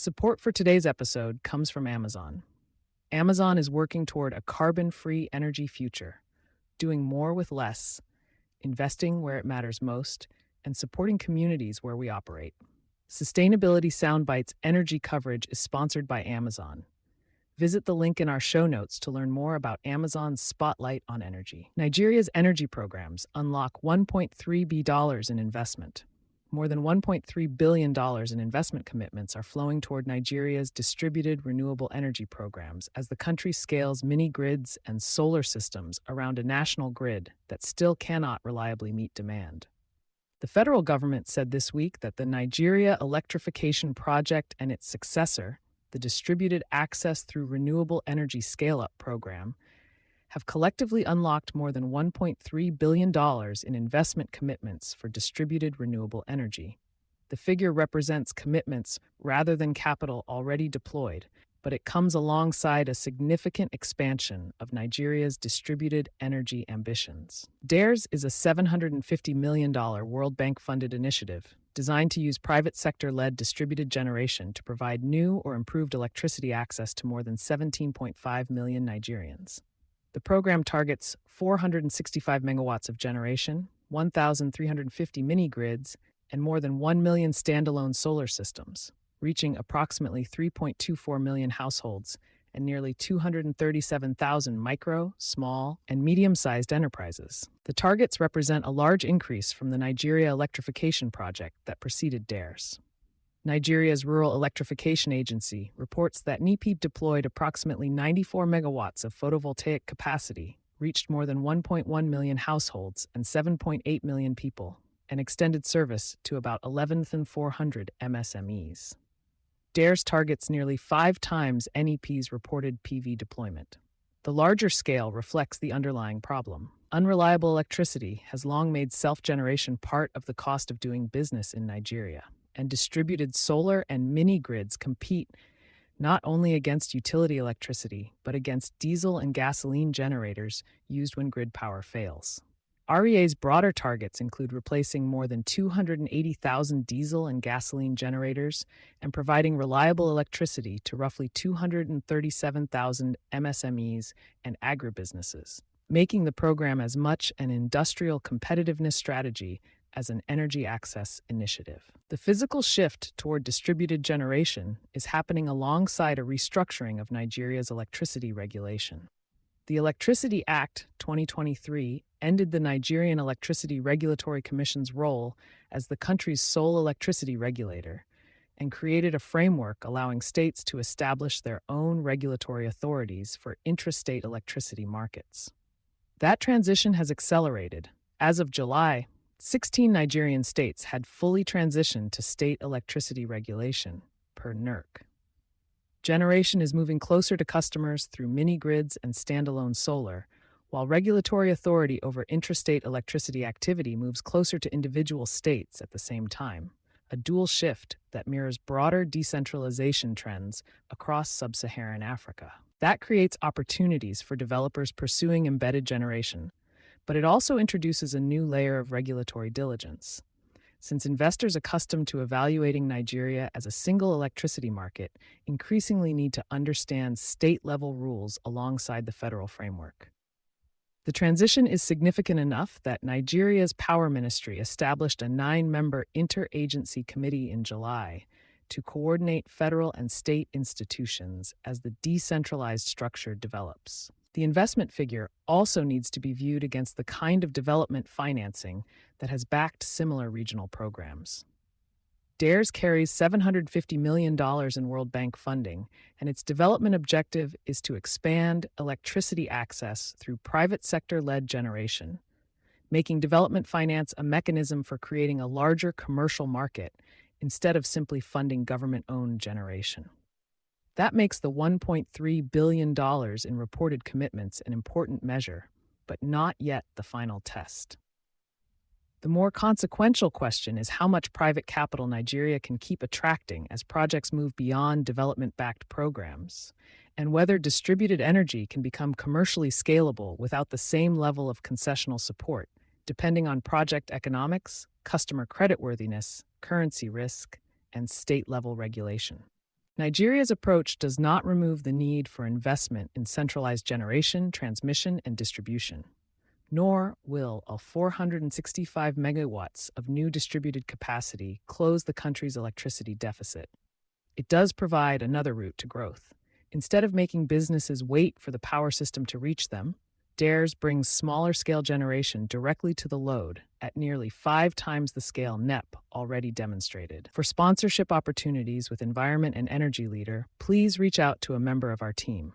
Support for today's episode comes from Amazon. Amazon is working toward a carbon free energy future, doing more with less, investing where it matters most, and supporting communities where we operate. Sustainability Soundbites energy coverage is sponsored by Amazon. Visit the link in our show notes to learn more about Amazon's spotlight on energy. Nigeria's energy programs unlock $1.3 billion in investment. More than $1.3 billion in investment commitments are flowing toward Nigeria's distributed renewable energy programs as the country scales mini grids and solar systems around a national grid that still cannot reliably meet demand. The federal government said this week that the Nigeria Electrification Project and its successor, the Distributed Access Through Renewable Energy Scale-Up Program, have collectively unlocked more than $1.3 billion in investment commitments for distributed renewable energy. The figure represents commitments rather than capital already deployed, but it comes alongside a significant expansion of Nigeria's distributed energy ambitions. DARES is a $750 million World Bank-funded initiative designed to use private sector-led distributed generation to provide new or improved electricity access to more than 17.5 million Nigerians. The program targets 465 megawatts of generation, 1,350 mini-grids, and more than 1 million standalone solar systems, reaching approximately 3.24 million households and nearly 237,000 micro, small, and medium-sized enterprises. The targets represent a large increase from the Nigeria Electrification Project that preceded DARES. Nigeria's Rural Electrification Agency reports that NEPEB deployed approximately 94 megawatts of photovoltaic capacity, reached more than 1.1 million households and 7.8 million people, and extended service to about 11,400 MSMEs. DARES targets nearly 5 times NEP's reported PV deployment. The larger scale reflects the underlying problem. Unreliable electricity has long made self-generation part of the cost of doing business in Nigeria, and distributed solar and mini-grids compete not only against utility electricity, but against diesel and gasoline generators used when grid power fails. REA's broader targets include replacing more than 280,000 diesel and gasoline generators and providing reliable electricity to roughly 237,000 MSMEs and agribusinesses, making the program as much an industrial competitiveness strategy as an energy access initiative. The physical shift toward distributed generation is happening alongside a restructuring of Nigeria's electricity regulation. The Electricity Act 2023 ended the Nigerian Electricity Regulatory Commission's role as the country's sole electricity regulator and created a framework allowing states to establish their own regulatory authorities for intrastate electricity markets. That transition has accelerated. As of July, 16 Nigerian states had fully transitioned to state electricity regulation, per NERC. Generation is moving closer to customers through mini-grids and standalone solar, while regulatory authority over intrastate electricity activity moves closer to individual states at the same time, a dual shift that mirrors broader decentralization trends across sub-Saharan Africa. That creates opportunities for developers pursuing embedded generation, but it also introduces a new layer of regulatory diligence. Since investors accustomed to evaluating Nigeria as a single electricity market increasingly need to understand state-level rules alongside the federal framework. The transition is significant enough that Nigeria's Power Ministry established a 9-member interagency committee in July to coordinate federal and state institutions as the decentralized structure develops. The investment figure also needs to be viewed against the kind of development financing that has backed similar regional programs. DARES carries $750 million in World Bank funding, and its development objective is to expand electricity access through private sector-led generation, making development finance a mechanism for creating a larger commercial market instead of simply funding government-owned generation. That makes the $1.3 billion in reported commitments an important measure, but not yet the final test. The more consequential question is how much private capital Nigeria can keep attracting as projects move beyond development-backed programs, and whether distributed energy can become commercially scalable without the same level of concessional support, depending on project economics, customer creditworthiness, currency risk, and state-level regulation. Nigeria's approach does not remove the need for investment in centralized generation, transmission, and distribution, nor will a 465 megawatts of new distributed capacity close the country's electricity deficit. It does provide another route to growth. Instead of making businesses wait for the power system to reach them, DARES brings smaller scale generation directly to the load at nearly 5 times the scale NEP already demonstrated. For sponsorship opportunities with Environment and Energy Leader, please reach out to a member of our team.